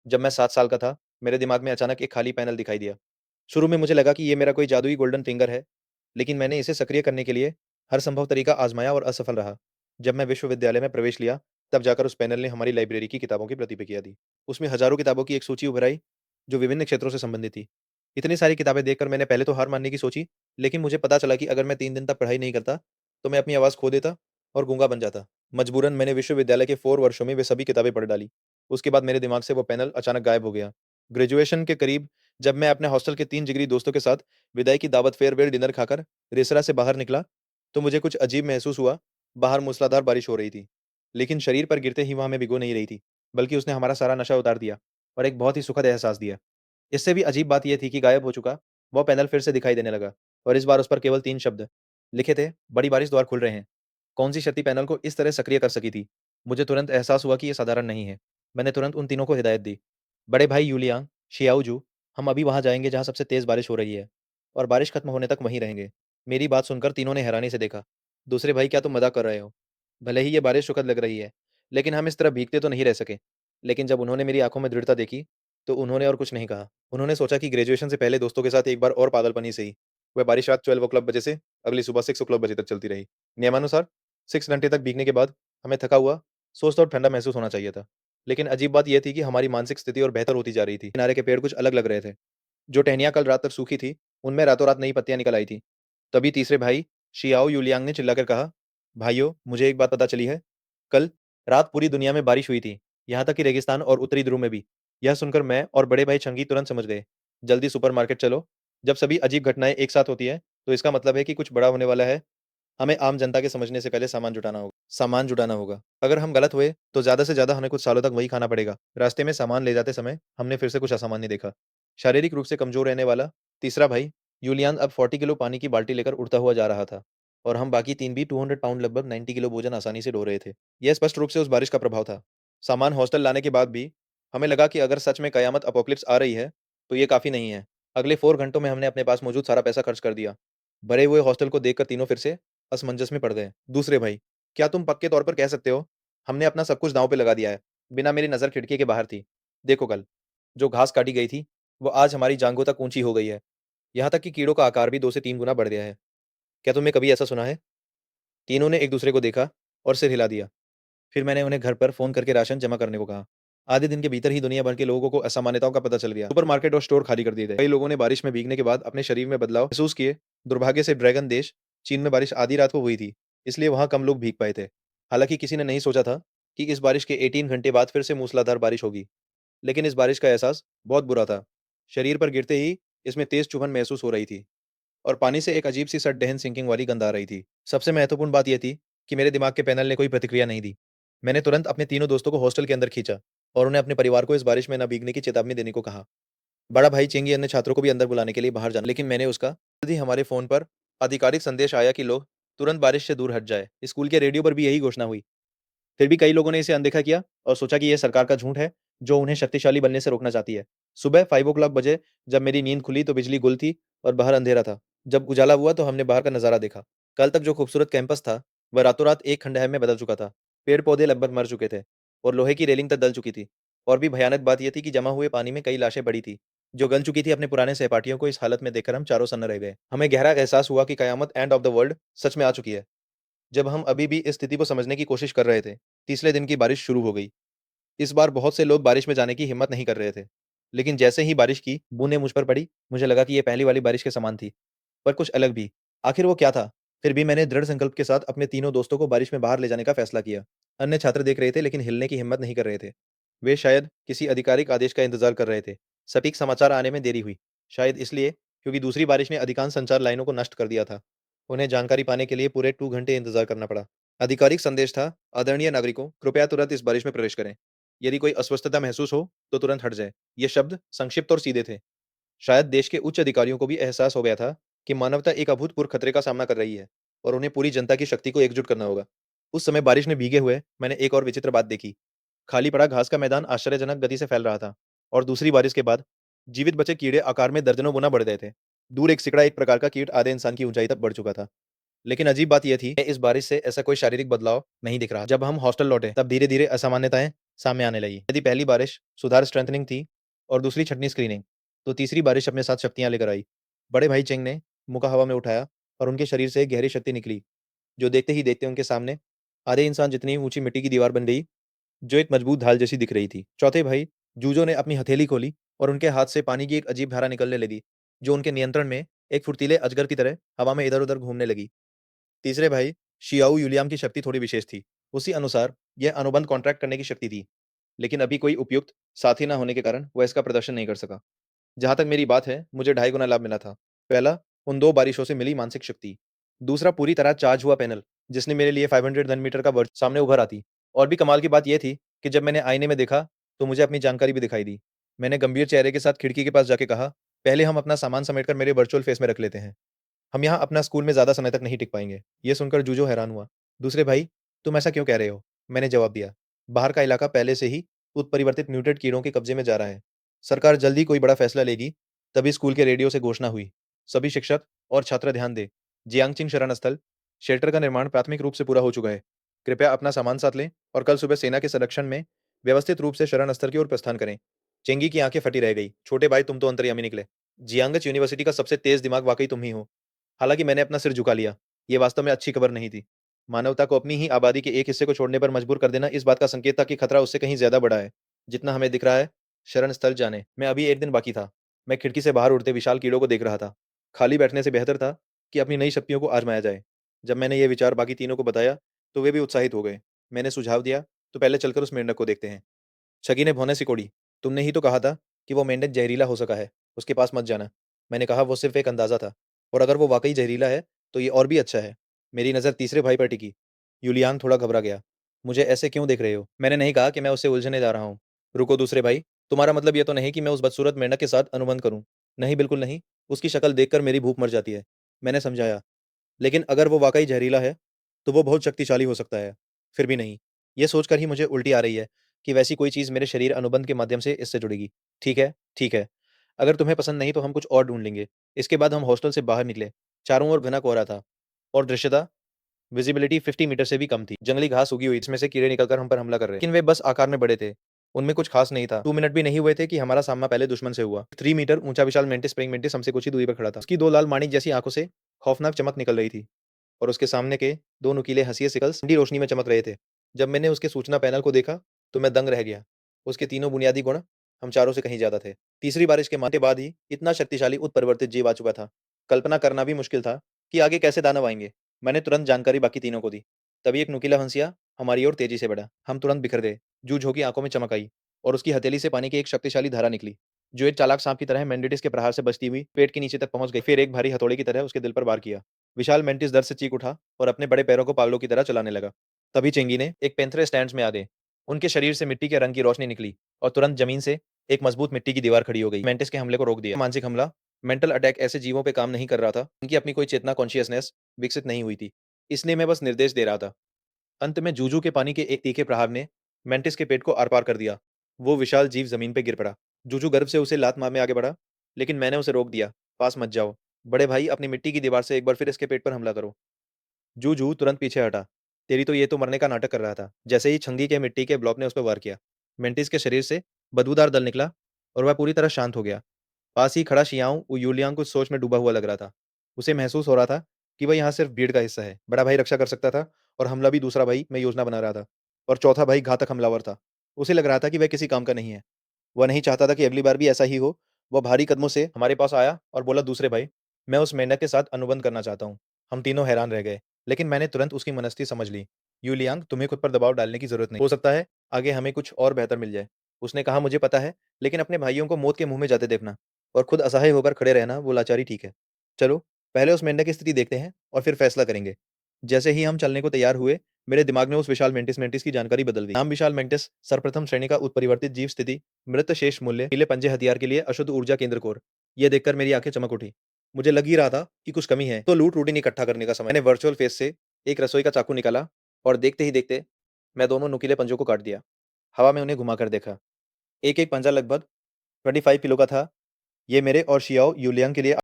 जब मैं 7 साल का था, मेरे दिमाग में अचानक एक खाली पैनल दिखाई दिया। शुरू में मुझे लगा कि ये मेरा कोई जादुई गोल्डन फिंगर है, लेकिन मैंने इसे सक्रिय करने के लिए हर संभव तरीका आजमाया और असफल रहा। जब मैं विश्वविद्यालय में प्रवेश लिया, तब जाकर उस पैनल ने हमारी लाइब्रेरी की किताबों की प्रतिक्रिया दी। उसमें हजारों किताबों की एक सूची उभर आई, जो विभिन्न क्षेत्रों से संबंधित थी। इतनी सारी किताबें देखकर मैंने पहले तो हार मानने की सोची, लेकिन मुझे पता चला कि अगर मैं 3 दिन तक पढ़ाई नहीं करता, तो मैं अपनी आवाज़ खो देता और गूंगा बन जाता। मजबूरन मैंने विश्वविद्यालय के 4 वर्षों में वे सभी किताबें पढ़ डाली। उसके बाद मेरे दिमाग से वो पैनल अचानक गायब हो गया। ग्रेजुएशन के करीब जब मैं अपने हॉस्टल के 3 जिगरी दोस्तों के साथ विदाई की दावत फेयरवेल डिनर खाकर रेस्तरां से बाहर निकला, तो मुझे कुछ अजीब महसूस हुआ। बाहर मूसलाधार बारिश हो रही थी, लेकिन शरीर पर गिरते ही वहाँ हमें भिगो नहीं रही थी, बल्कि उसने हमारा सारा नशा उतार दिया और एक बहुत ही सुखद एहसास दिया। इससे भी अजीब बात यह थी कि गायब हो चुका वह पैनल फिर से दिखाई देने लगा, और इस बार उस पर केवल 3 शब्द लिखे थे, बड़ी बारिश, द्वार खुल रहे हैं। कौन-सी शक्ति पैनल को इस तरह सक्रिय कर सकी थी? मुझे तुरंत एहसास हुआ कि ये साधारण नहीं है। मैंने तुरंत उन तीनों को हिदायत दी। बड़े भाई यूलियांग, शियाओजू, हम अभी वहाँ जाएँगे जहाँ सबसे तेज़ बारिश हो रही है, और बारिश खत्म होने तक वहीं रहेंगे। मेरी बात सुनकर तीनों ने हैरानी से देखा। दूसरे भाई, क्या तुम मज़ाक कर रहे हो? भले ही ये बारिश सुखद लग रही है, लेकिन हम इस तरह भीगते तो नहीं रह सके। लेकिन जब उन्होंने मेरी आँखों में दृढ़ता देखी, तो उन्होंने और कुछ नहीं कहा। उन्होंने सोचा कि ग्रेजुएशन से पहले दोस्तों के साथ एक बार और पागलपनी सही। वह बारिश रात 12 ओ बजे से अगली सुबह 6 ओ बजे तक चलती रही। नियमानुसार 6 घंटे तक भीगने के बाद हमें थका हुआ, सोचता और ठंडा महसूस होना चाहिए था। लेकिन अजीब बात यह थी कि हमारी मानसिक स्थिति और बेहतर होती जा रही थी। किनारे के पेड़ कुछ अलग लग रहे थे। जो टहनियाँ कल रात तक सूखी थी, उनमें रातों-रात नई पत्तियाँ निकल आई थी। तभी तीसरे भाई शियाओ यूलियांग ने चिल्लाकर कहा, "भाइयों, मुझे एक बात पता चली है। कल रात पूरी दुनिया में बारिश हुई थी, यहाँ तक कि रेगिस्तान और उत्तरी ध्रुव में भी।" यह सुनकर मैं और बड़े भाई चंगी तुरंत समझ गए। "जल्दी सुपरमार्केट चलो। जब सभी अजीब घटनाएँ एक साथ होती हैं, तो इसका मतलब है कि कुछ बड़ा होने वाला है। हमें आम जनता के समझने से पहले सामान जुटाना होगा। अगर हम गलत हुए, तो ज़्यादा से ज़्यादा हमें कुछ सालों तक वही खाना पड़ेगा।" रास्ते में सामान ले जाते समय हमने फिर से कुछ असामान्य देखा। शारीरिक रूप से कमज़ोर रहने वाला तीसरा भाई यूलियान अब 40 किलो पानी की बाल्टी लेकर उड़ता हुआ जा रहा था, और हम बाकी 3 भी 200 पाउंड लगभग 90 किलो भोजन आसानी से ढो रहे थे। यह स्पष्ट रूप से उस बारिश का प्रभाव था। सामान हॉस्टल लाने के बाद भी हमें लगा कि अगर सच में कयामत अपोक्लिप्स आ रही है, तो ये काफ़ी नहीं है। अगले 4 घंटों में हमने अपने पास मौजूद सारा पैसा खर्च कर दिया। भरे हुए हॉस्टल को देखकर तीनों फिर से असमंजस में पड़ गए। दूसरे भाई, क्या तुम पक्के तौर पर कह सकते हो, हमने अपना सब कुछ दांव पे लगा दिया है? बिना मेरी नज़र खिड़की के बाहर थी। देखो कल, जो घास काटी गई थी, वो आज हमारी जांघों तक ऊँची हो गई है। यहाँ तक कि कीड़ों का आकार भी 2 से 3 गुना बढ़ गया है। क्या तुमने कभी ऐसा सुना है? तीनों ने एक दूसरे को देखा और सिर हिला दिया। फिर मैंने उन्हें घर पर फ़ोन करके राशन जमा करने को कहा। आधे दिन के भीतर ही दुनिया भर के लोगों को असामान्यताओं का पता चल गया। सुपरमार्केट और स्टोर खाली कर दिए गए। कई लोगों ने बारिश में भीगने के बाद अपने शरीर में बदलाव महसूस किए। दुर्भाग्य से ड्रैगन देश, चीन में बारिश आधी रात को हुई थी, इसलिए वहाँ कम लोग भीग पाए थे। हालाँकि किसी ने नहीं सोचा था कि इस बारिश के 18 घंटे बाद फिर से मूसलाधार बारिश होगी। लेकिन इस बारिश का एहसास बहुत बुरा था। शरीर पर गिरते ही इसमें तेज़ चुभन महसूस हो रही थी, और पानी से एक अजीब-सी सटदहन सिंकिंग वाली गंध आ रही थी। सबसे महत्वपूर्ण बात यह थी कि मेरे दिमाग के पैनल ने कोई प्रतिक्रिया नहीं दी। मैंने तुरंत अपने तीनों दोस्तों को हॉस्टल के अंदर खींचा और उन्हें अपने परिवार को इस बारिश में न भीगने की चेतावनी देने को कहा। बड़ा भाई चेंगी अन्य छात्रों को भी अंदर बुलाने के लिए बाहर जाना, लेकिन मैंने उसका जल्द ही हमारे फ़ोन पर आधिकारिक संदेश आया कि लोग तुरंत बारिश से दूर हट जाएँ। स्कूल के रेडियो पर भी यही घोषणा हुई। फिर भी कई लोगों ने इसे अनदेखा किया और सोचा कि यह सरकार का झूठ है, जो उन्हें शक्तिशाली बनने से रोकना चाहती है। सुबह 5 बजे जब मेरी नींद खुली तो बिजली गुल थी और बाहर अंधेरा था। जब उजाला हुआ तो हमने बाहर का नज़ारा देखा। कल तक जो खूबसूरत कैंपस था, वह रातों-रात एक खंडहर में बदल चुका था। पेड़-पौधे लगभग मर चुके थे और लोहे की रेलिंग तक दल चुकी थी। और भी भयानक बात यह थी कि जमा हुए पानी में कई लाशें पड़ी थी, जो गल चुकी थी। अपने पुराने सहपाठियों को इस हालत में देखकर हम चारों सन्न रह गए। हमें गहरा एहसास हुआ कि कयामत, एंड ऑफ द वर्ल्ड, सच में आ चुकी है। जब हम अभी भी इस स्थिति को समझने की कोशिश कर रहे थे, तीसरे दिन की बारिश शुरू हो गई। इस बार बहुत से लोग बारिश में जाने की हिम्मत नहीं कर रहे थे। लेकिन जैसे ही बारिश की बूंदें मुझ पर पड़ी, मुझे लगा कि ये पहली वाली बारिश के समान थी, पर कुछ अलग भी। आखिर वो क्या था? फिर भी मैंने दृढ़ संकल्प के साथ अपने तीनों दोस्तों को बारिश में बाहर ले जाने का फैसला किया। अन्य छात्र देख रहे थे, लेकिन हिलने की हिम्मत नहीं कर रहे थे। वे शायद किसी आधिकारिक आदेश का इंतजार कर रहे थे। सटीक समाचार आने में देरी हुई। शायद इसलिए क्योंकि दूसरी बारिश ने अधिकांश संचार लाइनों को नष्ट कर दिया था। उन्हें जानकारी पाने के लिए पूरे 2 घंटे इंतजार करना पड़ा। आधिकारिक संदेश था, आदरणीय नागरिकों, कृपया तुरंत इस बारिश में प्रवेश करें। यदि कोई अस्वस्थता महसूस हो, तो तुरंत हट जाए। ये शब्द संक्षिप्त और सीधे थे। शायद देश के उच्च अधिकारियों को भी एहसास हो गया था कि मानवता एक अभूतपूर्व खतरे का सामना कर रही है, और उन्हें पूरी जनता की शक्ति को एकजुट करना होगा। उस समय बारिश में भीगे हुए मैंने एक और विचित्र बात देखी। खाली पड़ा घास का मैदान आश्चर्यजनक गति से फैल रहा था, और दूसरी बारिश के बाद जीवित बचे कीड़े आकार में दर्जनों गुना बढ़ गए थे। दूर एक सिकड़ा, एक प्रकार का कीट आधे इंसान की ऊंचाई तक बढ़ चुका था। लेकिन अजीब बात यह थी, इस बारिश से ऐसा कोई शारीरिक बदलाव नहीं दिख रहा। जब हम हॉस्टल लौटे, तब धीरे-धीरे असामान्यताएं सामने आने लगी। यदि पहली बारिश सुधार स्ट्रेंथनिंग थी और दूसरी छंटनी स्क्रीनिंग, तो तीसरी बारिश अपने साथ शक्तियाँ लेकर आई। बड़े भाई चेंग ने मुँह हवा में उठाया और उनके शरीर से एक गहरी शक्ति निकली, जो देखते ही देखते उनके सामने आधे इंसान जितनी ऊँची मिट्टी की दीवार बन गई, जो एक मजबूत ढाल जैसी दिख रही थी। चौथे भाई जूजो ने अपनी हथेली खोली और उनके हाथ से पानी की एक अजीब धारा निकलने लगी, जो उनके नियंत्रण में एक फुर्तीले अजगर की तरह हवा में इधर-उधर घूमने लगी। तीसरे भाई शियाओ यूलियाम की शक्ति थोड़ी विशेष थी। उसी अनुसार यह अनुबंध कॉन्ट्रैक्ट करने की शक्ति थी, लेकिन अभी कोई उपयुक्त साथी न होने के कारण वह इसका प्रदर्शन नहीं कर सका। जहाँ तक मेरी बात है, मुझे ढाई गुना लाभ मिला था। पहला, उन 2 बारिशों से मिली मानसिक शक्ति। दूसरा, पूरी तरह चार्ज हुआ पैनल, जिसने मेरे लिए 500 घन मीटर का वर्च सामने उभर आती। और भी कमाल की बात यह थी कि जब मैंने आईने में देखा, तो मुझे अपनी जानकारी भी दिखाई दी। मैंने गंभीर चेहरे के साथ खिड़की के पास जाके कहा, "पहले हम अपना सामान समेटकर मेरे वर्चुअल फेस में रख लेते हैं। हम यहाँ अपना स्कूल में ज़्यादा समय तक नहीं टिक पाएँगे।" ये सुनकर जूजो हैरान हुआ। "दूसरे भाई, तुम ऐसा क्यों कह रहे हो?" मैंने जवाब दिया। "बाहर का इलाका पहले से ही उत्परिवर्तित म्यूटेड कीड़ों के कब्जे में जा रहा है। सरकार जल्द ही कोई बड़ा फैसला लेगी।" तभी स्कूल के रेडियो से घोषणा हुई, "सभी शिक्षक और छात्र ध्यान दें। जियांगचिंग शरण स्थल शेल्टर का निर्माण प्राथमिक रूप से पूरा हो चुका है। कृपया अपना सामान साथ लें और कल सुबह सेना के संरक्षण में व्यवस्थित रूप से शरण स्थल की ओर प्रस्थान करें।" चेंगी की आंखें फटी रह गई। "छोटे भाई, तुम तो अंतर्यामी निकले। जियांगच यूनिवर्सिटी का सबसे तेज दिमाग वाकई तुम ही हो।" हालांकि मैंने अपना सिर झुका लिया। ये वास्तव में अच्छी खबर नहीं थी। मानवता को अपनी ही आबादी के एक हिस्से को छोड़ने पर मजबूर कर देना इस बात का संकेत था कि खतरा उससे कहीं ज्यादा बड़ा है, जितना हमें दिख रहा है। शरण स्थल जाने में अभी एक दिन बाकी था। मैं खिड़की से बाहर उड़ते विशाल कीड़ों को देख रहा था। खाली बैठने से बेहतर था कि अपनी नई शक्तियों को आजमाया जाए। जब मैंने ये विचार बाकी तीनों को बताया, तो वे भी उत्साहित हो गए। मैंने सुझाव दिया, "तो पहले चलकर उस मेंढक को देखते हैं।" छगी ने भौहें सिकोड़ी। "तुमने ही तो कहा था कि वो मेंढक जहरीला हो सका है। उसके पास मत जाना।" मैंने कहा, "वो सिर्फ एक अंदाजा था, और अगर वो वाकई जहरीला है, तो ये और भी अच्छा है।" मेरी नज़र तीसरे भाई पर टिकी। यूलियांग थोड़ा घबरा गया। "मुझे ऐसे क्यों देख रहे हो?" मैंने नहीं कहा कि मैं उससे उलझने जा रहा हूँ। "रुको दूसरे भाई, तुम्हारा मतलब ये तो नहीं कि मैं उस बदसूरत मेंढक के साथ अनुबंध करूँ?" "नहीं, बिल्कुल नहीं। उसकी शक्ल देखकर मेरी भूख मर जाती है।" मैंने समझाया। "लेकिन अगर वो वाकई जहरीला है, तो वो बहुत शक्तिशाली हो सकता है।" "फिर भी नहीं। ये सोचकर ही मुझे उल्टी आ रही है कि वैसी कोई चीज़ मेरे शरीर अनुबंध के माध्यम से इससे जुड़ेगी। ठीक है, ठीक है। अगर तुम्हें पसंद नहीं तो हम कुछ और ढूँढ लेंगे।" इसके बाद हम हॉस्टल से बाहर निकले। चारों ओर घना कोहरा था और दृश्यता विजिबिलिटी 50 मीटर से भी कम थी। जंगली घास उगी हुई, इसमें से कीड़े निकलकर हम पर हमला कर रहे, लेकिन वे बस आकार में बड़े थे। उनमें कुछ खास नहीं था। 2 मिनट भी नहीं हुए थे कि हमारा सामना पहले दुश्मन से हुआ। 3 मीटर ऊंचा विशाल मेंटिस प्रेइंग मेंटिस हमसे कुछ ही दूरी पर खड़ा था। उसकी 2 लाल माणिक जैसी आंखों से खौफनाक चमक निकल रही थी, और उसके सामने के 2 नुकीले हंसिए सिकल्स ठंडी रोशनी में चमक रहे थे। जब मैंने उसके सूचना पैनल को देखा, तो मैं दंग रह गया। उसके तीनों बुनियादी गुण हम चारों से कहीं ज्यादा थे। तीसरी बारिश के माते बाद ही इतना शक्तिशाली उत्परिवर्तित जीव आ चुका था। कल्पना करना भी मुश्किल था कि आगे कैसे दानव आएंगे। मैंने तुरंत जानकारी बाकी तीनों को दी। तभी एक नुकीला हंसिया हमारी ओर तेजी से बढ़ा। हम तुरंत बिखर गए। जूझो की आंखों में चमक आई, और उसकी हथेली से पानी की एक शक्तिशाली धारा निकली, जो एक चालाक सांप की तरह मेंडिटिस के प्रहार से बचती हुई पेट के नीचे तक पहुंच गई। फिर एक भारी हथौड़े की तरह उसके दिल पर वार किया। विशाल मेंटिस दर्द से चीख उठा और अपने बड़े पैरों को पावलों की तरह चलाने लगा। तभी चेंगी ने एक पैंथरे स्टैंड में आ गए। उनके शरीर से मिट्टी के रंग की रोशनी निकली, और तुरंत जमीन से एक मजबूत मिट्टी की दीवार खड़ी हो गई। मेंटिस के हमले को रोक दिया। मानसिक हमला, मेंटल अटैक ऐसे जीवों पे काम नहीं कर रहा था। उनकी अपनी कोई चेतना कॉन्शियसनेस विकसित नहीं हुई थी, इसलिए मैं बस निर्देश दे रहा था। अंत में जूजू के पानी के एक तीखे प्रहार ने मेंटिस के पेट को आर-पार कर दिया। वो विशाल जीव जमीन पे गिर पड़ा। जूजू गर्व से उसे लात मारने आगे बढ़ा, लेकिन मैंने उसे रोक दिया। "पास मत जाओ। बड़े भाई, अपनी मिट्टी की दीवार से एक बार फिर इसके पेट पर हमला करो।" जूजू तुरंत पीछे हटा। "तेरी तो ये तो मरने का नाटक कर रहा था।" जैसे ही छंगी के मिट्टी के ब्लॉक ने उस पर वार किया, मेंटिस के शरीर से बदबूदार दल निकला, और वह पूरी तरह शांत हो गया। पास ही खड़ा शियाओ यूलियांग कुछ सोच में डूबा हुआ लग रहा था। उसे महसूस हो रहा था कि वह यहाँ सिर्फ भीड़ का हिस्सा है। बड़ा भाई रक्षा कर सकता था, और हमला भी दूसरा भाई मैं योजना बना रहा था, और चौथा भाई घातक हमलावर था। उसे लग रहा था कि वह किसी काम का नहीं है। वह नहीं चाहता था कि अगली बार भी ऐसा ही हो। वह भारी कदमों से हमारे पास आया और बोला, "दूसरे भाई, मैं उस मेंढक के साथ अनुबंध करना चाहता हूँ।" हम तीनों हैरान रह गए, लेकिन मैंने तुरंत उसकी मनस्ती समझ ली। "यूलियांग, तुम्हें खुद पर दबाव डालने की जरूरत नहीं। हो सकता है आगे हमें कुछ और बेहतर मिल जाए।" उसने कहा, "मुझे पता है, लेकिन अपने भाइयों को मौत के मुंह में जाते देखना और खुद असहाय होकर खड़े रहना, वो लाचारी ठीक है। चलो, पहले उस मेंढक की स्थिति देखते हैं और फिर फैसला करेंगे।" जैसे ही हम चलने को तैयार हुए, मेरे दिमाग में उस विशाल मेंटिस मेंटिस की जानकारी बदल गई। नाम विशाल मेंटिस, सर्वप्रथम श्रेणी का उत्परिवर्तित जीव, स्थिति मृत शेष मूल्य, नीले पंजे हथियार के लिए अशुद्ध ऊर्जा केंद्र कोर। यह देखकर मेरी आंखें चमक उठी। मुझे लग ही रहा था कि कुछ कमी है, तो लूट रूटीन इकट्ठा करने का समय। मैंने वर्चुअल फेस से एक रसोई का चाकू निकाला, और देखते ही देखते मैं दोनों नुकीले पंजों को काट दिया। हवा में उन्हें घुमाकर देखा। एक एक पंजा लगभग 25 किलो का था। ये मेरे और शियाओ यूलियांग के लिए